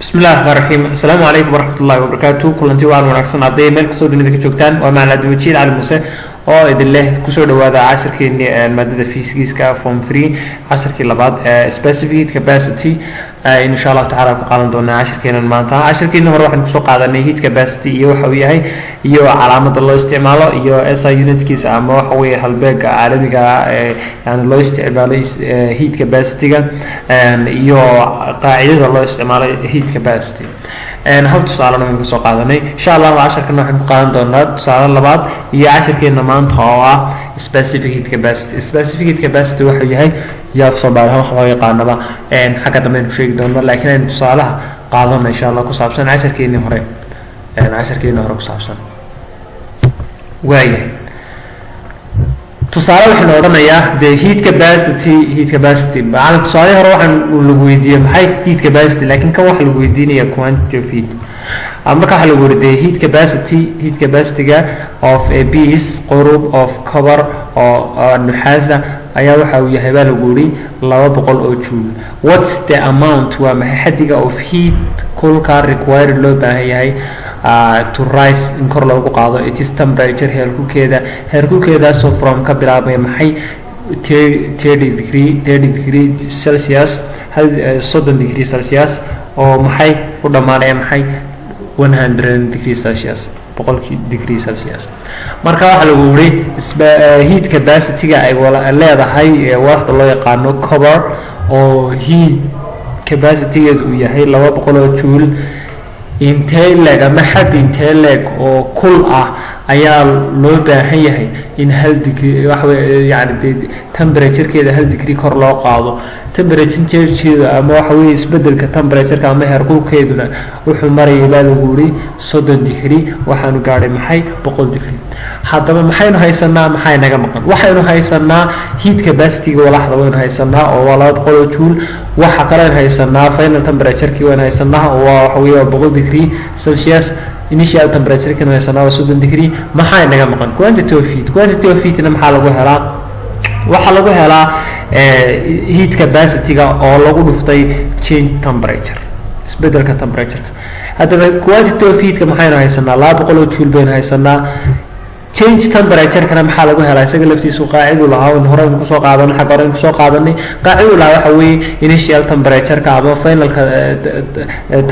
بسم الله الرحمن الرحيم. السلام عليكم ورحمة الله وبركاته. كلنتي وعلى وناكسن عدي ميل كسو دنيا كجوجتان ومع الادويتشيل على الموسى oo idin leh kusoo dhawaada casharkeeni maadada physics-ka form 3 casharkii labaad specific capacity insha Allah ta'ala ku qaadan doonaa casharkeena maanta. casharkeena hore waxaan kusoo qaadanay heat capacity iyo waxa uu yahay iyo calaamada loo isticmaalo iyo SI unitkiisa ama waxa weeye halbeega caalamiga yani loo isticmaalo heat capacity-ga iyo qaacidada loo isticmaalo heat capacity hal tusaale aan ku soo qaadanay insha Allah casharkeena waxaan ku qaadan doonaa tusaale labaad iyo casharkeena maanta oo ah specific heat capacity. specific heat capacity waxa uu yahay yaaf Soomaaliya waxa loo yaqaanaba xagga dambe ku sheegi doonaa laakiin aan tusaalaha qaadano insha Allah ku saabsan casharkeena hore ku saabsan waaye tusaale waxaan odhanayaa the heat capacity baan tusaale hore waxaan lagu weydiiyay maxay heat capacity laakiin kan waxa lagu weydiinaya quantity of heat ama ka lagu weydiiyay heat capacity-ga of a piece qurub of copper oo nuxaasa ayaa waxa uu yahay baa lagu yiri 200 oo joule. What's the amount waa maxay xadiga of heat kulka required loo baahan yahay to rise in kor loogu qaado it is temperature heerkulkeeda so from ka bilaabay maxay 30 degree Celsius 30 degree Celsius oo maxay u dhamaanaya maxay 100 degree Celsius 100 degree Celsius. marka waxa lagu yiri heat capacity-ga ay leedahay waxa loo yaqaano copper oo heat capacity-geedu uu yahay 200 oo joule intee leg ama xad intee leg oo kul ah ayaa loo baahan yahay in 1 degree wax yani temperature-keeda 1 degree kor loo qaado. temperature-keeda ama waxa weeye isbedelka temperature-ka ama heerkulkeeduna wuxuu marayay baa lagu yiri 30 degree waxaanu gaadhay maxay 100 degree. haddaba maxaynu haysanaa maxay naga maqan waxaynu haysanaa heat capacity-ga walaxda waynu haysanaa oo 200 oo joule waxa kale aynu haysanaa final temperature-kii waynu haysanaa oo waxa weeye 100 degree Celsius initial temperature-kii waynu haysanaa 30 degree maxay naga maqan quantity of heat na maxaa lagu helaa waxa lagu helaa heat capacity-ga oo lagu dhuftay change temperature isbedelka temperature-ka. haddaba quantity of heat-ka maxaynu haysanaa 200 oo joule baynu haysanaa change temperature-kana maxaa lagu helaa isaga laftiisu qaacido lahaa oo hore ku soo qaadanay xaq hore ku soo qaadanay qaacido lahaa waxa weeye initial temperature-ka ama final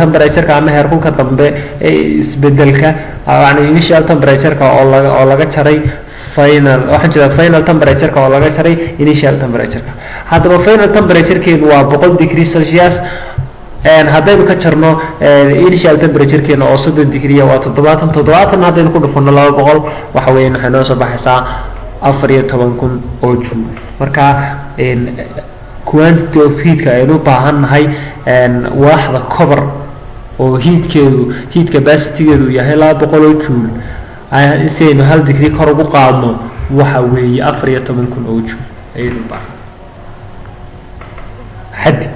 temperature-ka ama heerkulka dambe ee isbedelka yani initial temperature-ka oo laga jaray final temperature-ka oo laga jaray initial temperature-ka. haddaba final temperature-keedu waa 100 degree Celsius haddaynu ka jarno initial temperature-keena oo 30 degree waa 70 haddaynu ku dhufano 200 waxa weeye waxay noo soo baxaysaa 14,000 oo joule. marka quantity of heat-ka aynu u baahannahay waaxda copper oo heat capacity-geedu yahay 200 oo joule ayaynu 1 degree kor ugu qaadno waxa weeye 14,000 oo joule aynu baahan xaddi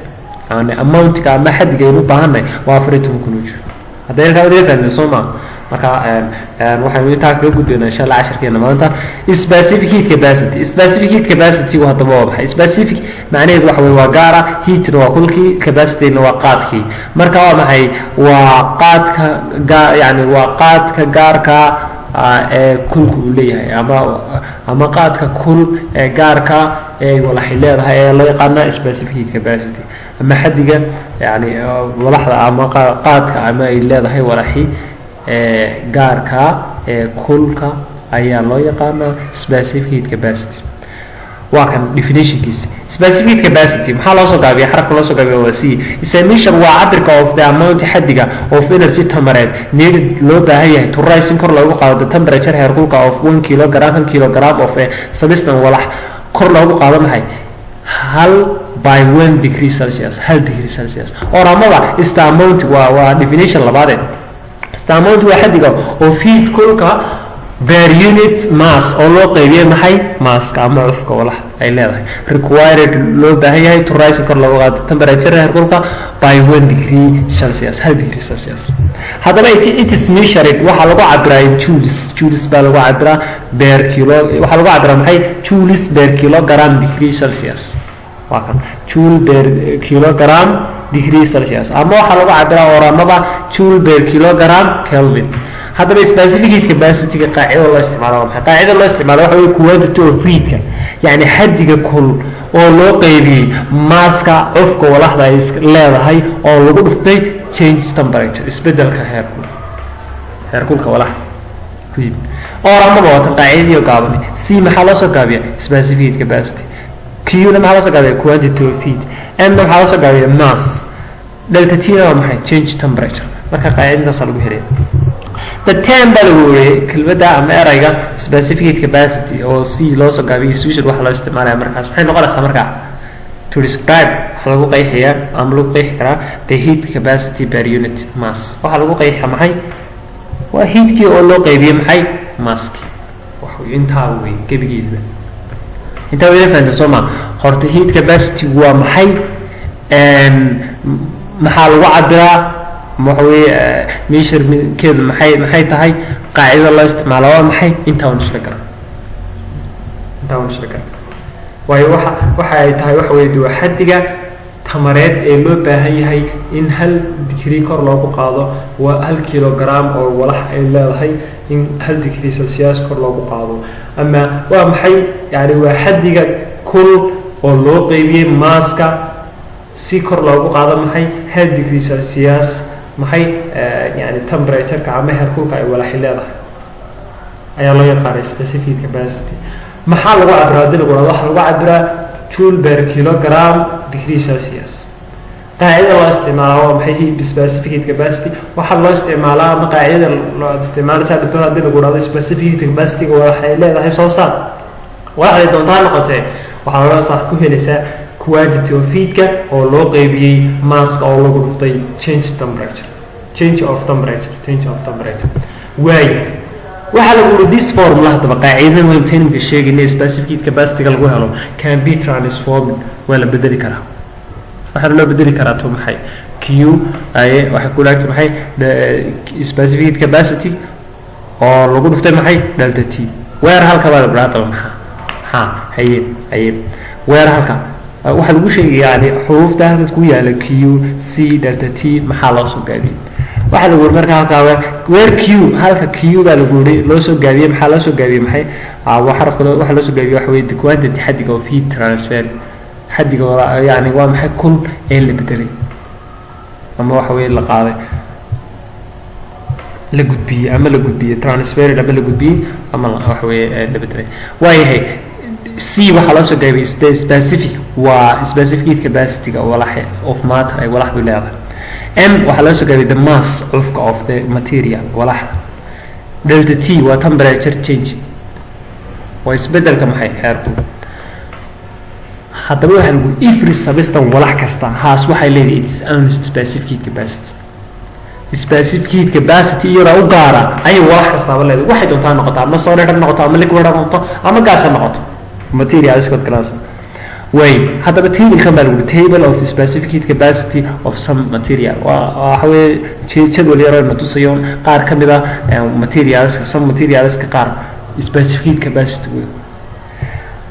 يعني amount ka ama xadiga aynu baahanay waa 14,000 oo joule. haddii ka wadaagtaan Soomaa marka waxaan intaa ka gudbinaa insha Allah casharkeena maanta specific heat capacity waa hadaba waxa specific macnaheedu waxa weeye waa gaara heat waa kulkii capacity waa qaadkii. marka waa maxay waa qaadka yani waa qaadka gaarka ee kulku uu leeyahay ama qaadka kul ee gaarka ee walax leedahay ee loo yaqaan specific heat capacity ama xadiga yani walaxda ama qaadka ama ay leedahay walaxi gaarka ee kulka ayaa loo yaqaan specific heat capacity. waa kan definition-kiisa specific heat capacity maxaa loo soo gaabiyaa xarafka loo soo gaabiyaa waa c is a measure waa cabirka of the amount xadiga of energy tamareed needed loo baahan yahay to rise in kor loogu qaado the temperature heerkulka of 1 kilogram of a substance walax kor loogu qaado maxay 1 degree Celsius 1 degree Celsius or amaba is the amount waa definition labaad is the amount waa xadiga of heat kulka per unit mass oo loo qeybiyay maxay mass-ka ama cufka walax ay leedahay required loo baahan yahay to rise kor loogu qaado temperature heerkulka by 1 degree Celsius 1 degree Celsius. haddaba it is measured waxa lagu cabiraa joules baa lagu cabiraa per kilo waxa lagu cabiraa maxay joules per kilogram degree Celsius waa kan joule per kilogram degree Celsius ama waxa lagu cabiraa oramada joule per kilogram Kelvin haddaba specific heat capacity ka qaacido loo isticmaalo waxa qaacido loo isticmaalo waxa weeye quantity of heat yani xaddiga kul oo loo qaybiyay maaska cufka walaxda ay leedahay oo lagu dhuftay change temperature isbedelka heerkulka walaxda oramada waa tan qaacidada gaaban c maxaa loo soo gaabiyaa specific heat capacity q na maxaa loo soo gaabiyaa quantity of heat m na maxaa loo soo gaabiyaa mass delta t na waa maxay change temperature marka qaacidadaas lagu helay the term baa lagu weeyay kelmadda ama erayga specific heat capacity oo c loo soo gaabiyay usually waxa loo isticmaalaa markaas waxay noqonaysaa markaa to describe waxa lagu qeexayaa ama lagu qeexi karaa the heat capacity per unit mass waxa lagu qeexaa maxay waa heatkii oo loo qaybiyay maxay masski waxa intaa weey gabigeeda inta weey faanta soma horta heat capacity waa maxay maxaa lagu cabiraa waxa weey measurementkeedu maxay tahay qaacido loo isticmaalo waa maxay inta uu shaqeeyo waayo waxa ay tahay waxa weey waa xaddiga tamareed ee loo baahan yahay in 1 degree kor loogu qaado waa 1 kilogram oo walax ay leedahay in 1 degree Celsius kor loogu qaado ama waa maxay yani waa xaddiga kul oo loo qaybiyay maaska si kor loogu qaado maxay 1 degree Celsius maxay yani temperature ka ama heerkulka ay walax leedahay ayaa loo yaqaan specific capacity maxaa lagu cabiraa dilku waxa lagu cabiraa joule per kilogram degree Celsius qaacidada loo isticmaalo waa maxay specific heat capacity waxa loo isticmaalaa ama qaacidada loo isticmaalo sababtoo ah dilku wada specific heat capacity waxay leedahay soo saar waxay doontaa noqotay waxa loo saar ku helaysaa quantity of heat oo loo qaybiyay mass oo lagu dhuftay change of temperature way waxa lagu yiri this formula hadaba qaacidada weynteen ka sheegnay specific heat capacity lagu helo can be transformed wala bedeli karaa waxa loo bedeli karaa to maxay q ay waxa ku laagtay maxay specific heat capacity oo lagu dhuftay maxay delta t weer halka baa braato maxaa haye weer halka waxa lagu sheegay yani xuruufta halka ku yaala q c delta t maxaa loo soo gaabiyay waxa lagu yiri marka halka weer q halka q baa lagu yiri loo soo gaabiyay maxaa loo soo gaabiyay maxay waxa loo soo gaabiyay waxa weey quantity xaddiga of heat transfer xaddiga yani waa maxay kun ee la bedelay ama waxa weey la qaaday la gudbiyay transfer ama la gudbiyay ama waxa weey la bedelay waayahay c waxa loo soo gaabiyay specific waa specific heat capacity walax of matter ay walax u leedahay m waxa loo soo gaabiyay the mass of the material walax delta t waa temperature change waa isbedelka maxay heerkulka haddaba waxa lagu every substance walax kasta haas waxay leedahay its own specific heat capacity iyada u gaara ay walax kasta leedahay waxay doontaa noqotaa ama solid noqotaa ama liquid noqoto ama gas noqoto materials ka class way haddaba table of specific heat capacity of some material waxa weey jadwal yar oo tusayo qaar kamid ah materials ka qaar specific heat capacity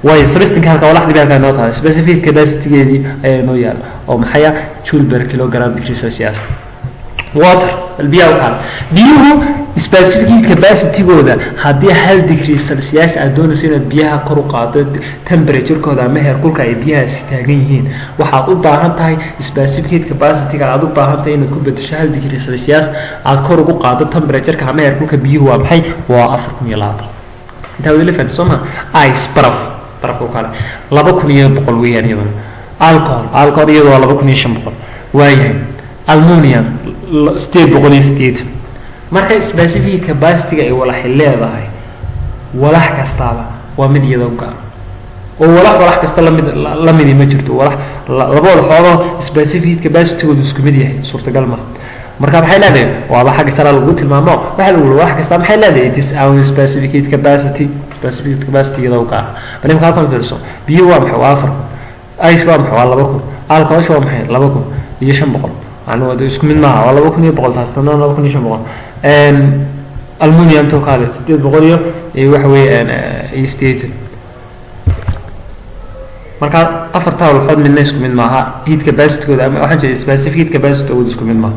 way substance halka walaxda gaarka noo tahay specific capacity geedii ay noo yaal oo maxaya joule per kilogram degree Celsius water البيئة وحال بيئة specific heat capacity gooda haddii 1 degree Celsius aad doonayso inaad biyaha kor u qaado temperature-kooda ama heerkulka ay biyaha taagan yihiin waxaad u baahan tahay specific heat capacity-ga aad u baahan tahay inaad ku bedesho 1 degree Celsius aad kor ugu qaado temperature-ka ama heerkulka biyuhu waa maxay waa 4000 inta wada leeyahay soma ice baraf oo kale 2100 weeyaan iyadoo alcohol iyadoo 2500 waayahay aluminium state marka specific capacity ay walax leedahay walax kastaaba waa mid iyadoo gaar oo walax kasta la mid ma jirto walax labada xoolo specific capacity uu isku mid yahay suurtagal ma marka maxay leedahay waa xaq sare lagu tilmaamo waxa lagu walax kasta maxay leedahay this our specific capacity iyadoo gaar bal imka halkan fiirso biyo waa maxay waa 4 ice waa maxay waa 2000 alcohol waa maxay 2000 iyo 500 أنا وده اسمه ما والله بكون يبغى تحسنا أنا بكون يشوف بقول ألمونيوم توكالة ستيت بقوليه يوحوي أنا يستيت marka afarta walxood midna isku mid maaha heat capacity-gooda ama waxaan jeedaa specific heat capacity-gooda isku mid maaha